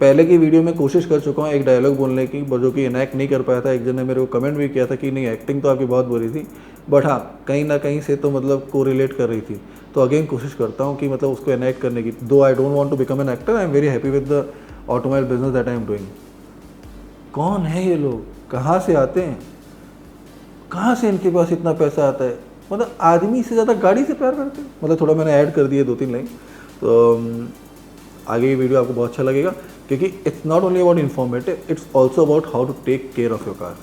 पहले की वीडियो में कोशिश कर चुका हूँ एक डायलॉग बोलने की, जो कि इनैक्ट नहीं कर पाया था। एक जन ने मेरे को कमेंट भी किया था कि नहीं एक्टिंग तो आपकी बहुत बुरी थी, बट हाँ कहीं ना कहीं से तो मतलब को रिलेट कर रही थी। तो अगेन कोशिश करता हूँ कि मतलब उसको इनैक्ट करने की। Though I don't want to become an actor, I am very happy with the automobile business that I am doing. कौन है ये लोग, कहाँ से आते हैं, कहाँ से इनके पास इतना पैसा आता है? मतलब आदमी से ज़्यादा गाड़ी से प्यार करते हैं। मतलब थोड़ा मैंने ऐड कर दिए 2-3 लाइन। तो आगे की वीडियो आपको बहुत अच्छा लगेगा, क्योंकि it's not only about informative, it's also about how to take care of your car.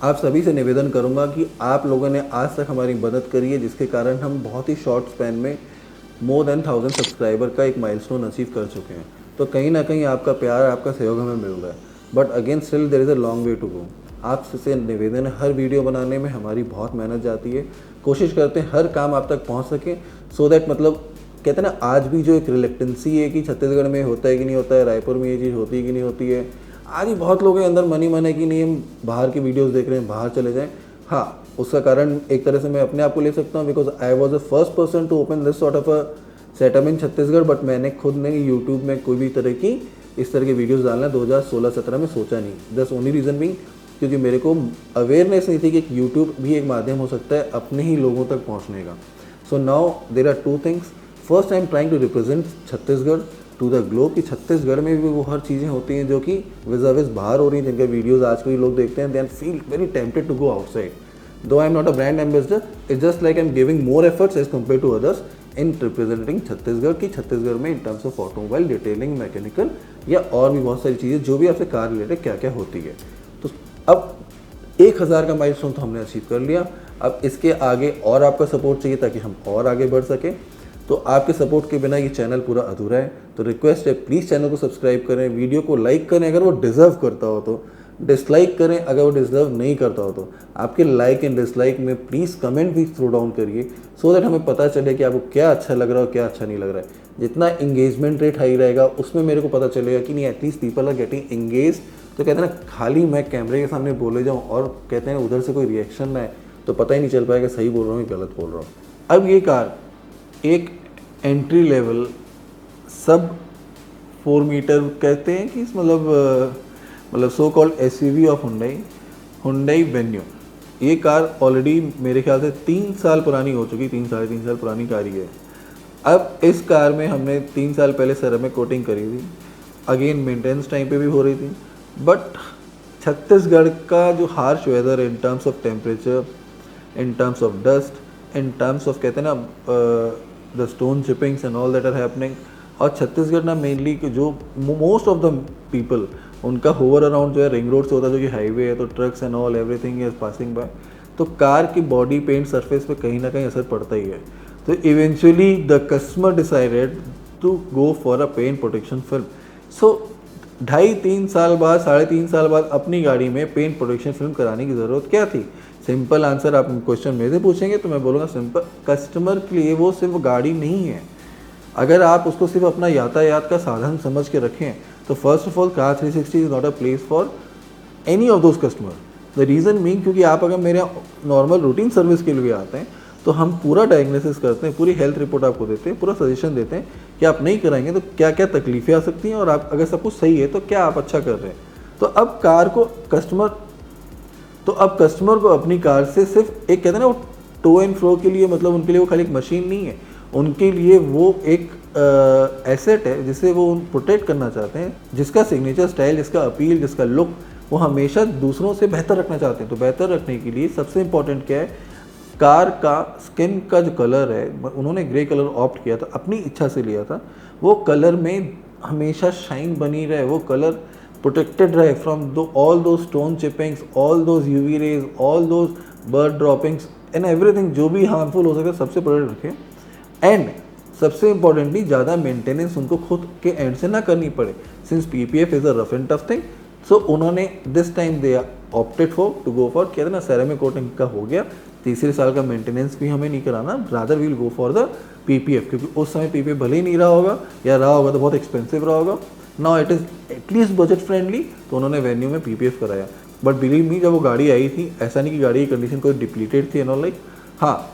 आप सभी से निवेदन करूंगा कि आप लोगों ने आज तक हमारी मदद करी है, जिसके कारण हम बहुत ही शॉर्ट स्पैन में मोर देन 1000 सब्सक्राइबर का एक माइलस्टोन अचीव कर चुके हैं। तो कहीं ना कहीं आपका प्यार, आपका सहयोग हमें मिल रहा है, but again still there is a long way to go. आपसे निवेदन है, हर वीडियो बनाने में हमारी बहुत मेहनत जाती है। कोशिश करते हैं हर काम आप तक पहुंच सके, सो दैट मतलब कहते हैं ना, आज भी जो एक रिलेक्टेंसी है कि छत्तीसगढ़ में होता है कि नहीं होता है, रायपुर में ये चीज़ होती है कि नहीं होती है, आज भी बहुत लोगों के अंदर मन है कि नहीं हम बाहर की वीडियोस देख रहे हैं, बाहर चले जाएं। हाँ, उसका कारण एक तरह से मैं अपने आप को ले सकता हूँ, because I was the first person to open this sort of a setup in Chhattisgarh. But मैंने खुद ने यूट्यूब में कोई भी तरह की इस तरह की वीडियोस डालना 2016-17 में सोचा नहीं। दस ओनली रीज़न भी क्योंकि मेरे को अवेयरनेस नहीं थी कि यूट्यूब भी एक माध्यम हो सकता है अपने ही लोगों तक पहुँचने का। So now there are two things. First, I am trying to represent Chhattisgarh to the globe, कि छत्तीसगढ़ में भी वो हर चीज़ें होती हैं जो कि विज़ा विज़ बाहर हो रही हैं, जिनके वीडियोस आज भी लोग देखते हैं, they feel very tempted to go outside. Though I am not a brand ambassador, it's just like I am giving more efforts as compare to others in representing Chhattisgarh, की छत्तीसगढ़ में in terms of automobile detailing, mechanical या और भी बहुत सारी चीज़ें जो भी आपसे कार रिलेटेड क्या क्या होती है। तो अब 1000 का माइलस्टोन तो हमने अचीव कर लिया। अब इसके आगे और आपका सपोर्ट चाहिए ताकि हम और आगे बढ़ सकें। तो आपके सपोर्ट के बिना ये चैनल पूरा अधूरा है। तो रिक्वेस्ट है, प्लीज़ चैनल को सब्सक्राइब करें, वीडियो को लाइक करें अगर वो डिज़र्व करता हो तो, डिसलाइक करें अगर वो डिज़र्व नहीं करता हो तो। आपके लाइक एंड डिसलाइक में प्लीज़ कमेंट भी थ्रो डाउन करिए, सो दैट हमें पता चले कि आपको क्या अच्छा लग रहा है और क्या अच्छा नहीं लग रहा है। जितना इंगेजमेंट रेट हाई रहेगा उसमें मेरे को पता चलेगा कि नहीं at least people are getting engage. तो कहते हैं ना, खाली मैं कैमरे के सामने बोले जाऊँ और कहते हैं उधर से कोई रिएक्शन ना आए तो पता ही नहीं चल पाएगा सही बोल रहा हूँ कि गलत बोल रहा हूँ। अब ये कार एक एंट्री लेवल सब 4 मीटर कहते हैं कि मतलब so called SUV of Hyundai venue. ये कार ऑलरेडी मेरे ख्याल से 3 साल पुरानी हो चुकी, 3 साढ़े 3 साल पुरानी कार ही है। अब इस कार में हमने 3 साल पहले सेरामिक कोटिंग करी थी, अगेन मेंटेनेंस टाइम पे भी हो रही थी। बट छत्तीसगढ़ का जो harsh weather in terms of temperature, in terms of dust, in terms of कहते हैं ना the stone chippings and all that are happening, और छत्तीसगढ़ ना मेनली जो मोस्ट ऑफ द पीपल उनका होवर अराउंड जो है रिंग रोड से होता है, जो कि हाईवे है, तो trucks and all everything is passing by. तो कार की बॉडी पेंट सरफेस पे कहीं ना कहीं असर पड़ता ही है। तो eventually the customer decided to go for a paint protection film. So 2.5-3 साल बाद, 3.5 साल बाद अपनी गाड़ी में पेंट प्रोटेक्शन फिल्म कराने की ज़रूरत क्या थी? सिंपल आंसर आप क्वेश्चन मेरे से पूछेंगे तो मैं बोलूँगा सिंपल, कस्टमर के लिए वो सिर्फ गाड़ी नहीं है। अगर आप उसको सिर्फ अपना यातायात का साधन समझ के रखें तो first of all car 360 is not a place for any of those customer. The reason mean, क्योंकि आप अगर मेरे नॉर्मल रूटीन सर्विस के लिए आते हैं तो हम पूरा डायग्नोसिस करते हैं, पूरी हेल्थ रिपोर्ट आपको देते हैं, पूरा सजेशन देते हैं कि आप नहीं कराएंगे तो क्या क्या तकलीफें आ सकती हैं, और आप अगर सब कुछ सही है तो क्या आप अच्छा कर रहे हैं। तो अब कस्टमर को अपनी कार से सिर्फ एक कहते हैं ना, वो टो एंड फ्रो के लिए, मतलब उनके लिए वो खाली एक मशीन नहीं है, उनके लिए वो एक एसेट है जिसे वो प्रोटेक्ट करना चाहते हैं, जिसका सिग्नेचर स्टाइल, जिसका अपील, जिसका लुक वो हमेशा दूसरों से बेहतर रखना चाहते हैं। तो बेहतर रखने के लिए सबसे इम्पोर्टेंट क्या है, कार का स्किन का जो कलर है, उन्होंने ग्रे कलर ऑप्ट किया था, अपनी इच्छा से लिया था। वो कलर में हमेशा शाइन बनी रहे, वो कलर प्रोटेक्टेड रहे from all those stone chippings, all those UV rays, all those bird droppings and everything जो भी हार्मफुल हो सकता है सबसे प्रोटेक्ट रखें। एंड सबसे इंपॉर्टेंटली ज़्यादा मेंटेनेंस उनको खुद के एंड से ना करनी पड़े, since PPF is a rough and tough thing. So उन्होंने this time they opted for to go for, कहते हैं ना, सेरामिक कोटिंग का हो गया, तीसरे साल का मेंटेनेंस भी हमें नहीं कराना, rather we'll go for the PPF, क्योंकि उस समय PPF भले ही नहीं रहा होगा, या रहा होगा तो बहुत एक्सपेंसिव रहा होगा। Now it is at least budget friendly, तो उन्होंने वेन्यू में PPF कराया। बट बिलीव मी, जब वो गाड़ी आई थी, ऐसा नहीं कि गाड़ी की कंडीशन कोई डिप्लीटेड थी एंड ऑल, लाइक हाँ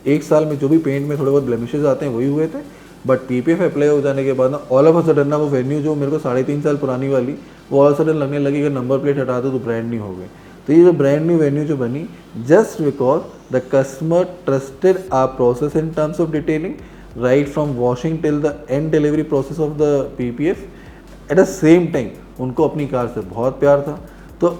1 साल में जो भी पेंट में थोड़े बहुत ब्लेमिशेज आते हैं वही हुए थे, बट पीपीएफ अप्लाई हो जाने के बाद ना ऑल ऑफ अ सडन ना वो वेन्यू जो मेरे को 3.5 साल पुरानी वाली, वो ऑल सडन लगने लगी कि नंबर प्लेट हटा दो तो ब्रांड न्यू हो गई। तो ये जो ब्रांड न्यू वेन्यू जो बनी, just because the customer trusted our process in terms of detailing, right from washing till the end delivery process of the PPF. At the same time उनको अपनी car से बहुत प्यार था। तो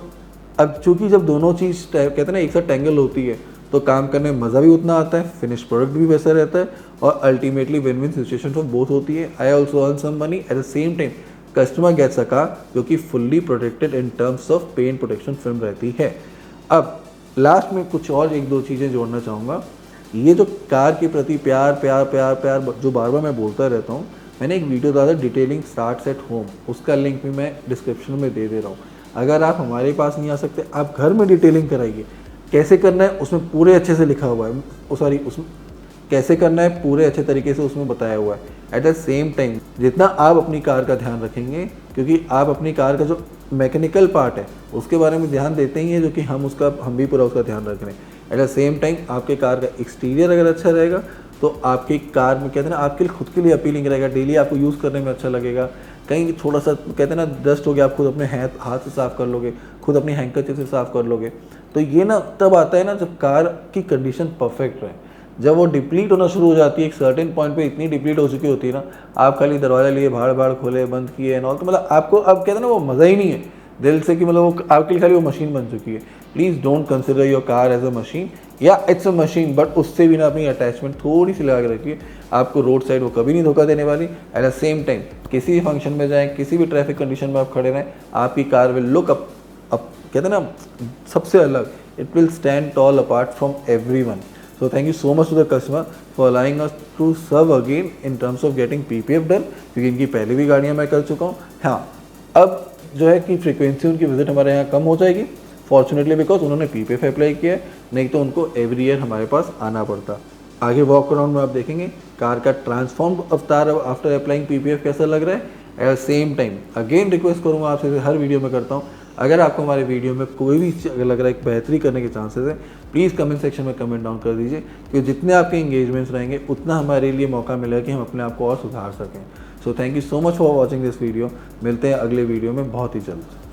अब चूंकि जब दोनों चीज़ कहते हैं ना एक साथ टेंगल होती है, तो काम करने में मज़ा भी उतना आता है, फिनिश प्रोडक्ट भी वैसा रहता है, और ultimately win win situation for both होती है। I also earn some money, at the same time customer gets a car जो कि fully protected in terms of paint protection film रहती है। अब लास्ट में कुछ और 1-2 चीज़ें जोड़ना चाहूँगा। ये जो कार के प्रति प्यार प्यार प्यार प्यार जो बार बार मैं बोलता रहता हूँ, मैंने एक वीडियो डाला डिटेलिंग स्टार्ट्स एट होम, उसका लिंक भी मैं डिस्क्रिप्शन में दे रहा हूँ। अगर आप हमारे पास नहीं आ सकते, आप घर में डिटेलिंग कराइए। कैसे करना है उसमें पूरे अच्छे से लिखा हुआ है, उसमें कैसे करना है पूरे अच्छे तरीके से उसमें बताया हुआ है। एट द सेम टाइम जितना आप अपनी कार का ध्यान रखेंगे, क्योंकि आप अपनी कार का जो मैकेनिकल पार्ट है उसके बारे में ध्यान देते ही हैं, जो कि हम भी पूरा उसका ध्यान रख रहे हैं। एट द सेम टाइम आपके कार का एक्सटीरियर अगर अच्छा रहेगा तो आपकी कार में कहते हैं ना आपके लिए खुद के लिए अपीलिंग रहेगा, डेली आपको यूज़ करने में अच्छा लगेगा। कहीं थोड़ा सा कहते हैं ना डस्ट हो गया, आप खुद अपने हाथ से साफ़ कर लोगे, खुद अपनी हैंकरचिप से साफ़ कर लोगे। तो ये ना तब आता है ना जब कार की कंडीशन परफेक्ट रहे। जब वो डिप्लीट होना शुरू हो जाती है, एक सर्टेन पॉइंट पे इतनी डिप्लीट हो चुकी होती है ना, आप खाली दरवाज़ा लिए भाड़ भाड़ खोले बंद किए एंड ऑल, तो मतलब आपको अब कहते हैं ना वो मज़ा ही नहीं है दिल से कि मतलब वो आपके लिए खाली वो मशीन बन चुकी है। Please don't consider your car as a machine, या इट्स अ मशीन, बट उससे भी ना अपनी अटैचमेंट थोड़ी सी लगा के रखिए। आपको रोड साइड वो कभी नहीं धोखा देने वाली। एट द सेम टाइम किसी भी फंक्शन में जाएँ, किसी भी ट्रैफिक कंडीशन में आप खड़े रहें, आपकी कार विल लुक अप कहते हैं ना सबसे अलग, it will stand toll apart from everyone. So thank you so much to the customer for allowing us to serve again in terms of getting PPF done, क्योंकि इनकी पहले भी गाड़ियाँ मैं कर चुका हूँ। हाँ, अब जो है कि फ्रीक्वेंसी उनकी विजिट हमारे यहाँ कम हो जाएगी फॉर्चुनेटली, बिकॉज उन्होंने PPF अप्लाई किया है, नहीं तो उनको एवरी ईयर हमारे पास आना पड़ता। आगे वॉक अराउंड में आप देखेंगे कार का ट्रांसफॉर्म अवतार आफ्टर अप्लाइंग PPF कैसा लग रहा है। Eight the same time again request करूँगा आपसे, हर वीडियो में करता हूँ, अगर आपको हमारे वीडियो में कोई भी लग रहा है बेहतरी करने के चांसेस है, प्लीज़ कमेंट सेक्शन में कमेंट डाउन कर दीजिए, क्योंकि जितने आपके इंगेजमेंट्स रहेंगे उतना हमारे लिए मौका मिलेगा कि हम अपने आप को और सुधार सकें। So thank you so much for watching this video. मिलते हैं अगले वीडियो में बहुत ही जल्द।